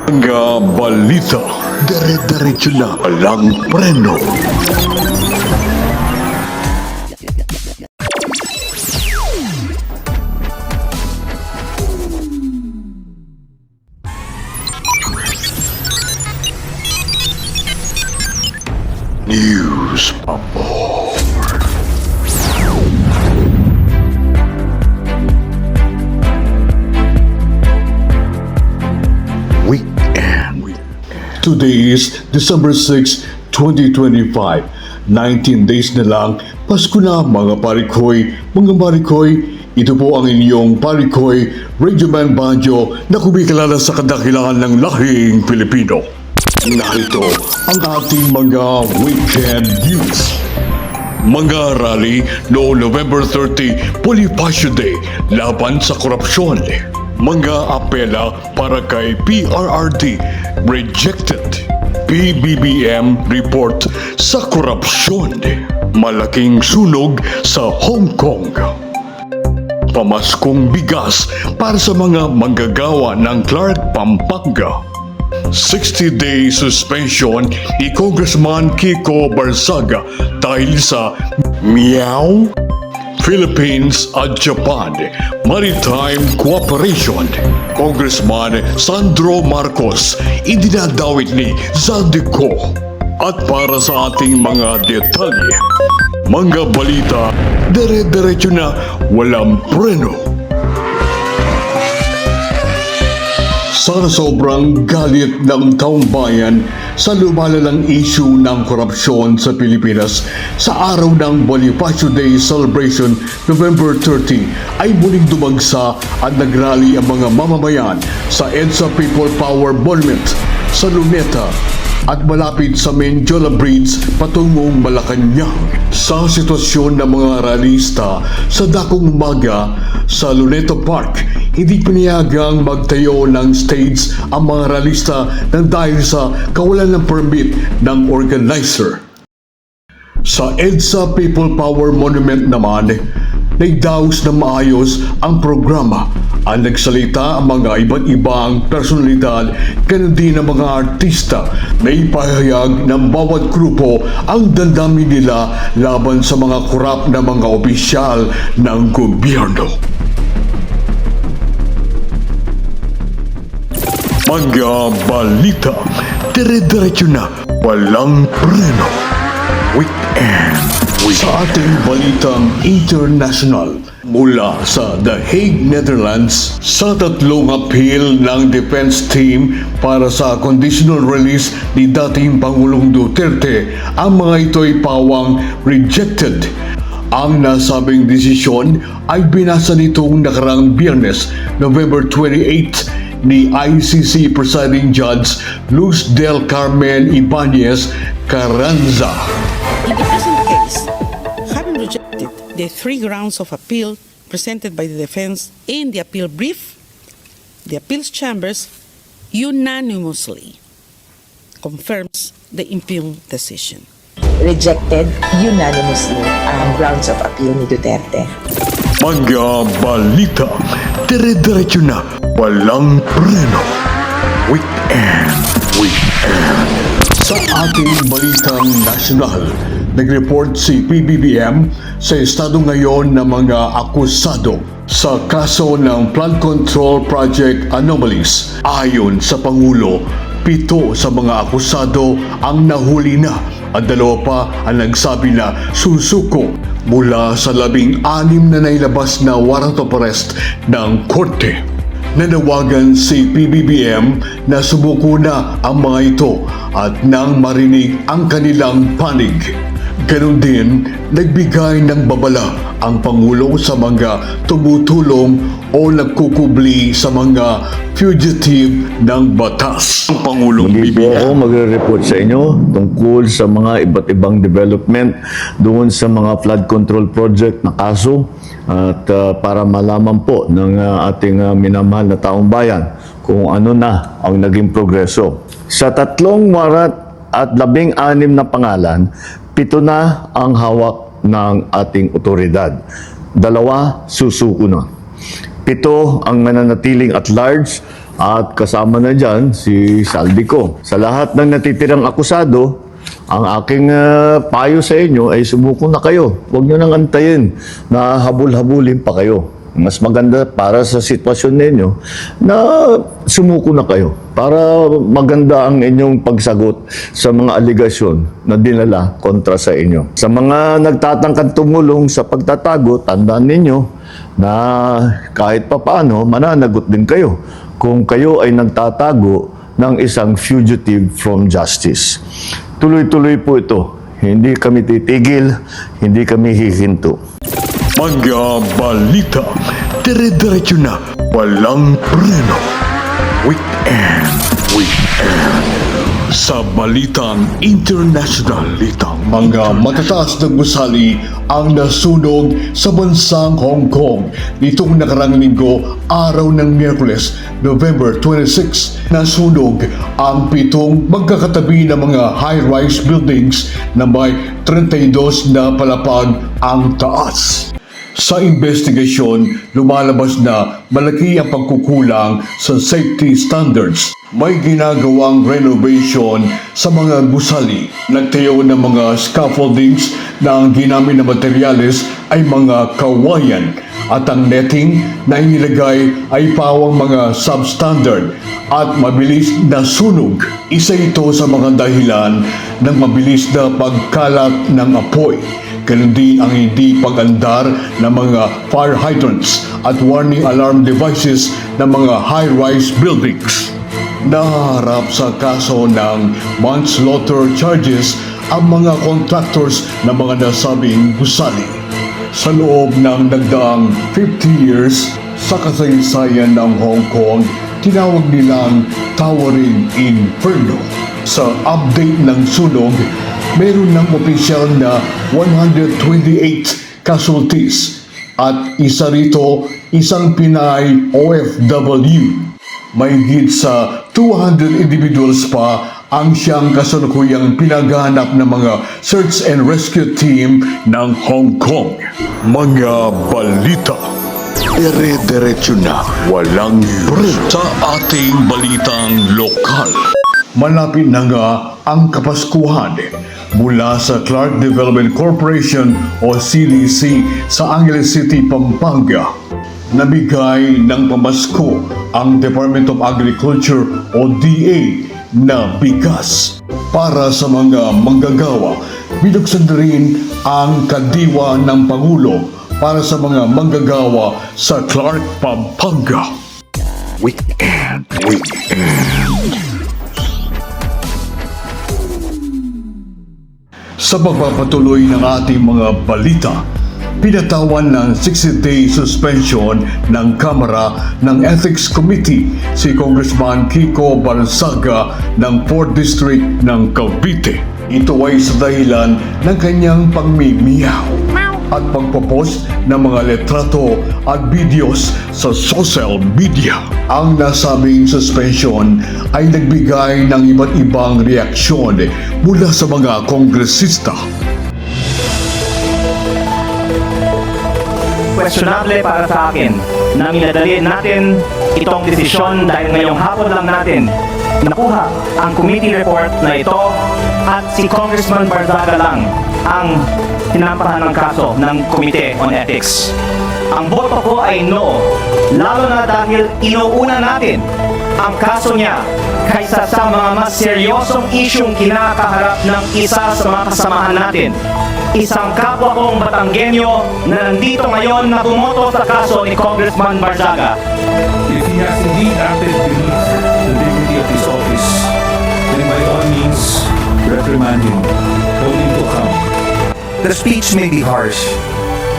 Mga balita, dire-diretso na walang preno. News Papo. Weekend. Today is December 6, 2025. 19 days na lang, Pasko na mga parikoy. Mga marikoy, ito po ang inyong parikoy, Radio Man Bajo na kumikilala sa kadakilaan ng lahing Pilipino. Narito ang ating mga weekend news. Mga rally noong November 30, Bonifacio Day, laban sa korupsyon. Mga apela para kay PRRD, rejected. PBBM report sa korupsyon. Malaking sunog sa Hong Kong. Pamaskong bigas para sa mga manggagawa ng Clark, Pampanga. 60-day suspension ni Congressman Kiko Barzaga dahil sa Meow Philippines at Japan Maritime Cooperation. Congressman Sandro Marcos idinadawit ni Zaldico. At para sa ating mga detalye, mga balita, dire-diretso na walang preno. Sa sobrang galit ng taong bayan sa lumalalang issue ng korupsyon sa Pilipinas, sa araw ng Bonifacio Day celebration November 30 ay muling dumagsa at nagrally ang mga mamamayan sa EDSA People Power Monument sa Luneta at malapit sa Mendiola Bridge patungong Malacanang. Sa sitwasyon ng mga ralista sa dakong umaga sa Luneta Park, hindi pinayagang magtayo ng stage ang mga ralista nang dahil sa kawalan ng permit ng organizer. Sa EDSA People Power Monument naman, nagdaos na maayos ang programa. Ang nagsalita ang mga iba't ibang personalidad, ganun din ang mga artista na ipahayag ng bawat grupo ang damdamin nila laban sa mga korap na mga opisyal ng gobyerno. Mga balita, dire-diretso na walang preno. Weekend. Sa ating balitang international, mula sa The Hague, Netherlands, sa tatlong appeal ng defense team para sa conditional release ni dating Pangulong Duterte, ang mga ito'y pawang rejected. Ang nasabing desisyon ay binasa nitong nakarang Biyernes, November 28, ni ICC Presiding Judge Luz del Carmen Ibanez Carranza. In the present case, having rejected the three grounds of appeal presented by the defense in the appeal brief, the appeals chambers unanimously confirms the impugned decision. Rejected unanimously ang grounds of appeal ni Duterte. Mga balita, dire-diretso na walang preno. Weekend. Sa ating balitang nasyonal, nag-report si PBBM sa estado ngayon ng mga akusado sa kaso ng Flood Control Project Anomalies. Ayon sa Pangulo, 7 sa mga akusado ang nahuli na at 2 pa ang nagsabi na susuko mula sa 16 na nailabas na warrant of arrest ng korte. Nanawagan si PBBM na sumuko na ang mga ito at nang marinig ang kanilang panig. Ganon din, nagbigay ng babala ang Pangulo sa mga tumutulong o nagkukubli sa mga fugitive ng batas. Ang Pangulong Hindi po ako BBM. magre-report sa inyo tungkol sa mga iba't ibang development doon sa mga flood control project na kaso at para malaman po ng ating minamahal na taong bayan kung ano na ang naging progreso. Sa 3 warat at 16 na pangalan, 7 na ang hawak ng ating otoridad. 2 susuko na. 7 ang mananatiling at large at kasama na dyan si Saldico. Sa lahat ng natitirang akusado, ang aking payo sa inyo ay sumuko na kayo. Huwag nyo nang antayin na habul-habulin pa kayo. Mas maganda para sa sitwasyon ninyo na sumuko na kayo para maganda ang inyong pagsagot sa mga aligasyon na dinala kontra sa inyo. Sa mga nagtatangkang tumulong sa pagtatago, tandaan ninyo na kahit papaano mananagot din kayo kung kayo ay nagtatago ng isang fugitive from justice. Tuloy-tuloy po ito. Hindi kami titigil, hindi kami hihinto. Mga balita, dire-diretso na, walang preno. Weekend. Sa balitang international, mga matataas na gusali ang nasunog sa bansang Hong Kong nitong nakarang linggo, araw ng Miyerkules, November 26. Nasunog ang 7 magkakatabi na mga high-rise buildings na may 32 na palapag ang taas. Sa investigasyon, lumalabas na malaki ang pagkukulang sa safety standards. May ginagawang renovation sa mga gusali. Nagtayo ng mga scaffoldings na ang ginamit na materyales ay mga kawayan at ang netting na inilagay ay pawang mga substandard at mabilis na sunog. Isa ito sa mga dahilan ng mabilis na pagkalat ng apoy. Ganun din ang hindi pag-andar ng mga fire hydrants at warning alarm devices ng mga high-rise buildings. Naharap sa kaso ng manslaughter charges ang mga contractors ng mga nasabing gusali. Sa loob ng nagdaang 50 years sa kasaysayan ng Hong Kong, tinawag nilang Towering Inferno. Sa update ng sunog, meron ng opisyal na 128 casualties at isa rito isang Pinay OFW. May higit sa 200 individuals pa ang siyang kasalukuyang pinaghanap ng mga search and rescue team ng Hong Kong. Mga balita, dire-diretso na, walang break sa ating balitang lokal. Malapit na nga ang Kapaskuhan mula sa Clark Development Corporation o CDC sa Angeles City, Pampanga. Nabigay ng pamasko ang Department of Agriculture o DA na bigas para sa mga manggagawa. Binuksan na rin ang kadiwa ng Pangulo para sa mga manggagawa sa Clark, Pampanga. Weekend. Sa pagpapatuloy ng ating mga balita, pinatawan ng 60-day suspension ng Kamara ng Ethics Committee si Congressman Kiko Barsaga ng 4th District ng Cavite. Ito ay sa dahilan ng kanyang pagmimiyaw at pagpopost ng mga letrato at videos sa social media. Ang nasabing suspension ay nagbigay ng iba't ibang reaksyon mula sa mga kongresista. Questionable para sa akin na minadali natin itong desisyon dahil ngayong hapon lang natin nakuha ang committee report na ito at si Congressman Barzaga lang ang tinampahan ng kaso ng Committee on Ethics. Ang boto ko ay no, lalo na dahil inuuna natin ang kaso niya kaysa sa mga mas seryosong isyong kinakaharap ng isa sa mga kasamahan natin. Isang kapwa kong Batanggenyo na nandito ngayon na bumoto sa kaso ni Congressman Barzaga. If he has indeed acted beneath the dignity of his office, then by all means, reprimand him, hold him to account. The speech may be harsh.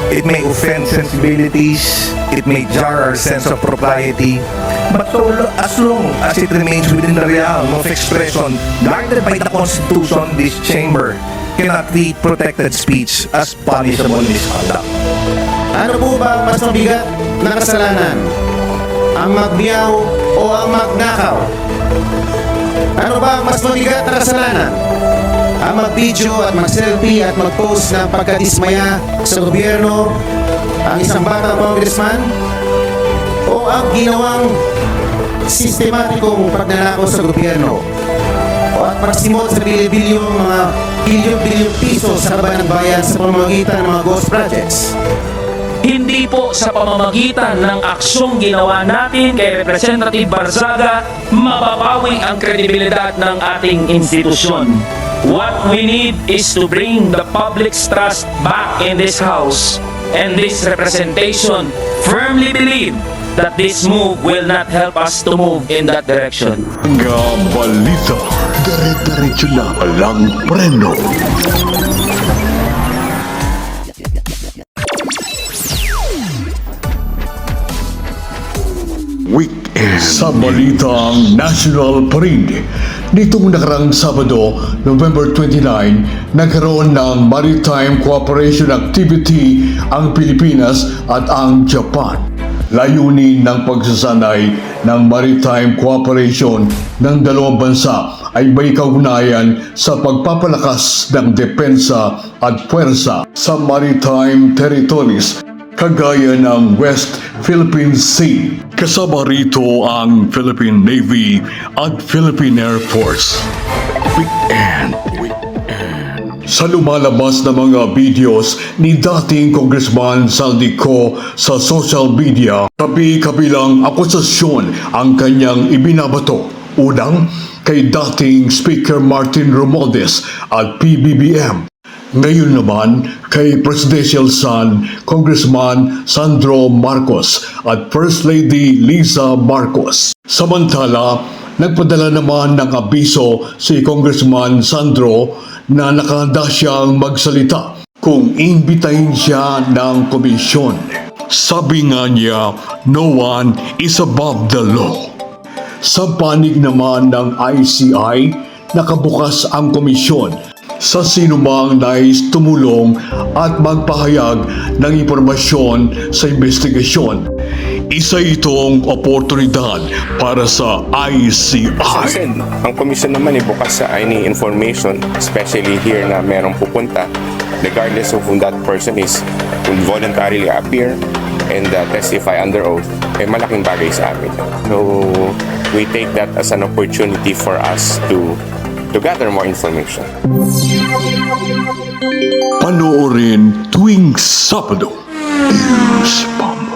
It may offend sensibilities. It may jar our sense of propriety. But as long as it remains within the realm of expression guarded by the Constitution, this chamber cannot treat protected speech as punishable misconduct. Ano po ba mas mabigat na kasalanan? Ang magbiyaw o ang magnakaw? Ano ba mas mabigat na kasalanan? Ang mag-video at mag-selfie at mag-post ng pagkadismaya sa gobyerno, ang isang batang congressman? O ang ginawang sistematikong pagnanakaw sa gobyerno o at pagsimot sa bilyon-bilyong piso sa kaban ng bayan sa pamamagitan ng mga ghost projects. Hindi po sa pamamagitan ng aksyong ginawa natin kay Representative Barzaga mababawi ang kredibilidad ng ating institusyon. What we need is to bring the public's trust back in this House, and this representation firmly believe that this move will not help us to move in that direction. Nga balita, dire-diretso na walang preno. Weekend sa balitang National Parade. Nitong nakarang Sabado, November 29, nagkaroon ng Maritime Cooperation Activity ang Pilipinas at ang Japan. Layunin ng pagsasanay ng maritime cooperation ng dalawang bansa ay may kaugnayan sa pagpapalakas ng depensa at puwersa sa maritime territories kagaya ng West Philippine Sea. Kasama rito ang Philippine Navy at Philippine Air Force. Weekend. Sa lumalabas na mga videos ni dating Congressman Saldico sa social media, kabi-kabilang akusasyon ang kanyang ibinabato. Unang, kay dating Speaker Martin Romualdez at PBBM. Ngayon naman kay Presidential son Congressman Sandro Marcos at First Lady Liza Marcos. Samantala, nagpadala naman ng abiso si Congressman Sandro na nakahanda siyang magsalita kung imbitahin siya ng komisyon. Sabi nga niya, no one is above the law. Sa panig naman ng ICI, nakabukas ang komisyon sa sinumang nais tumulong at magpahayag ng impormasyon sa investigasyon. Isa itong oportunidad para sa ICI. Ang komisyon naman ay bukas sa any information, especially here na merong pupunta, regardless of whom that person is, will voluntarily appear and testify under oath, ay malaking bagay sa amin. So, we take that as an opportunity for us to gather more information. Panoorin tuwing Sabado. News Pump.